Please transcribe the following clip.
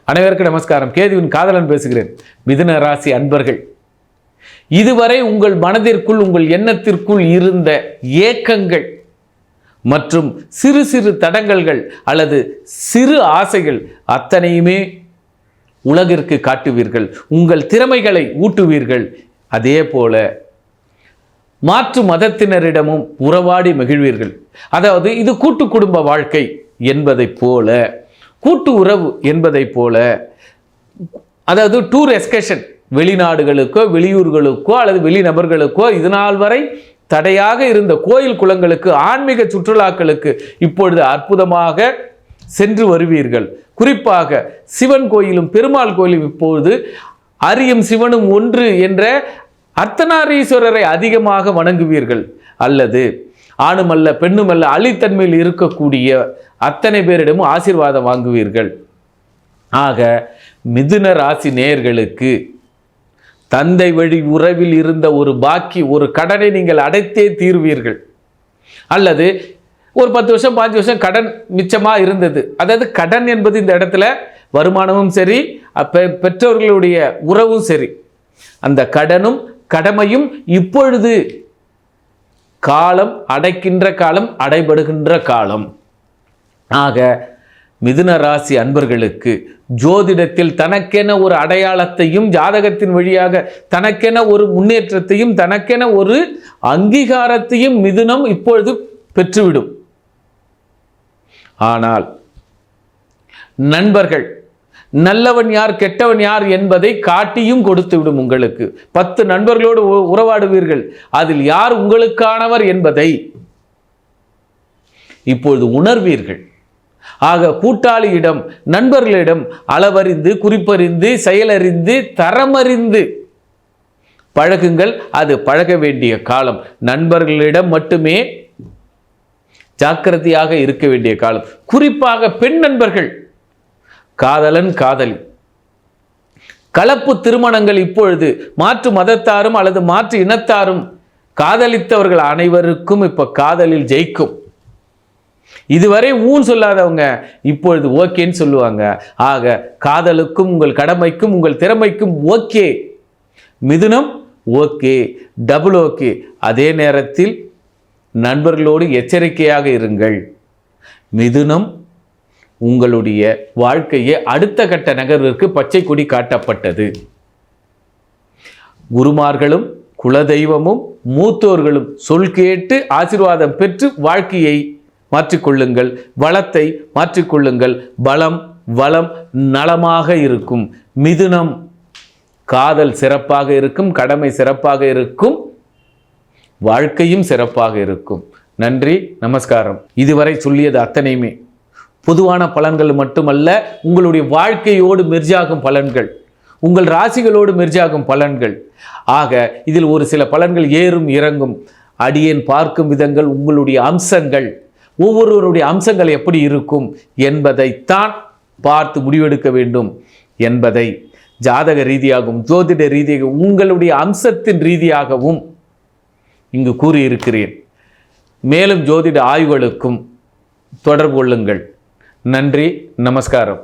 அனைவருக்கும் நமஸ்காரம். கேதுவின் காதலன் பேசுகிறேன். மிதுன ராசி அன்பர்கள், இதுவரை உங்கள் மனதிற்குள் உங்கள் எண்ணத்திற்குள் இருந்த ஏக்கங்கள் மற்றும் சிறு சிறு தடங்கல்கள் அல்லது சிறு ஆசைகள் அத்தனையுமே உலகிற்கு காட்டுவீர்கள். உங்கள் திறமைகளை ஊட்டுவீர்கள். அதே போல மாற்று மதத்தினரிடமும் உறவாடி மகிழ்வீர்கள். அதாவது இது கூட்டு குடும்ப வாழ்க்கை என்பதைப் போல, கூட்டு உறவு என்பதைப் போல, அதாவது டூர் எஸ்கேஷன், வெளிநாடுகளுக்கோ வெளியூர்களுக்கோ அல்லது வெளிநபர்களுக்கோ இதனால் வரை தடையாக இருந்த கோயில் குளங்களுக்கு, ஆன்மீக சுற்றுலாக்களுக்கு இப்பொழுது அற்புதமாக சென்று வருவீர்கள். குறிப்பாக சிவன் கோயிலும் பெருமாள் கோயிலும் இப்பொழுது அரியும் சிவனும் ஒன்று என்ற அர்த்தநாரீஸ்வரரை அதிகமாக வணங்குவீர்கள். அல்லது ஆணுமல்ல பெண்ணுமல்ல அழித்தன்மையில் இருக்கக்கூடிய அத்தனை பேரிடமும் ஆசீர்வாதம் வாங்குவீர்கள். ஆக மிதுன ராசி நேயர்களுக்கு தந்தை வழி உறவில் இருந்த ஒரு பாக்கி, ஒரு கடனை நீங்கள் அடைத்தே தீர்வீர்கள். அல்லது ஒரு 10 வருஷம் 5 வருஷம் கடன் மிச்சமாக இருந்தது. அதாவது கடன் என்பது இந்த இடத்துல வருமானமும் சரி, பெற்றோர்களுடைய உறவும் சரி, அந்த கடனும் கடமையும் இப்பொழுது காலம் அடைக்கின்ற காலம், அடைபடுகின்ற காலம். ஆக மிதுன ராசி அன்பர்களுக்கு ஜோதிடத்தில் தனக்கென ஒரு அடையாளத்தையும், ஜாதகத்தின் வழியாக தனக்கென ஒரு முன்னேற்றத்தையும், தனக்கென ஒரு அங்கீகாரத்தையும் மிதுனம் இப்பொழுது பெற்றுவிடும். ஆனால் நண்பர்கள் நல்லவன் யார் கெட்டவன் யார் என்பதை காட்டியும் கொடுத்து விடும். உங்களுக்கு 10 நண்பர்களோடு உறவாடுவீர்கள். அதில் யார் உங்களுக்கானவர் என்பதை இப்பொழுது உணர்வீர்கள். ஆக கூட்டாளியிடம், நண்பர்களிடம் அளவறிந்து, குறிப்பறிந்து, செயலறிந்து, தரமறிந்து பழகுங்கள். அது பழக வேண்டிய காலம். நண்பர்களிடம் மட்டுமே ஜாக்கிரதையாக இருக்க வேண்டிய காலம். குறிப்பாக பெண் நண்பர்கள், காதலன் காதலி, கலப்பு திருமணங்கள் இப்பொழுது மாற்று மதத்தாரும் அல்லது மாற்று இனத்தாரும் காதலித்தவர்கள் அனைவருக்கும் இப்ப காதலில் ஜெயிக்கும். இதுவரை ஊன் சொல்லாதவங்க இப்பொழுது ஓகேன்னு சொல்லுவாங்க. ஆக காதலுக்கும் உங்கள் கடமைக்கும் உங்கள் திறமைக்கும் ஓகே. மிதுனம் ஓகே, டபுள் ஓகே. அதே நேரத்தில் நண்பர்களோடு எச்சரிக்கையாக இருங்கள். மிதுனம் உங்களுடைய வாழ்க்கையை அடுத்த கட்ட நகர்விற்கு பச்சை கொடி காட்டப்பட்டது. குருமார்களும் குலதெய்வமும் மூத்தோர்களும் சொல் கேட்டு ஆசீர்வாதம் பெற்று வாழ்க்கையை மாற்றிக்கொள்ளுங்கள். வளத்தை மாற்றிக்கொள்ளுங்கள். பலம் வளம் நலமாக இருக்கும். மிதுனம் காதல் சிறப்பாக இருக்கும், கடமை சிறப்பாக இருக்கும், வாழ்க்கையும் சிறப்பாக இருக்கும். நன்றி, நமஸ்காரம். இதுவரை சொல்லியது அத்தனையுமே பொதுவான பலன்கள் மட்டுமல்ல, உங்களுடைய வாழ்க்கையோடு மெர்ஜாகும் பலன்கள், உங்கள் ராசிகளோடு மெர்ஜாகும் பலன்கள். ஆக இதில் ஒரு சில பலன்கள் ஏறும் இறங்கும். அடியேன் பார்க்கும் விதங்கள், உங்களுடைய அம்சங்கள், ஒவ்வொருவருடைய அம்சங்கள் எப்படி இருக்கும் என்பதைத்தான் பார்த்து முடிவெடுக்க வேண்டும் என்பதை ஜாதக ரீதியாகவும் ஜோதிட ரீதியாகவும் உங்களுடைய அம்சத்தின் ரீதியாகவும் இங்கு கூறியிருக்கிறேன். மேலும் ஜோதிட ஆய்வுகளுக்கும் தொடர்பு கொள்ளுங்கள். நன்றி, நமஸ்காரம்.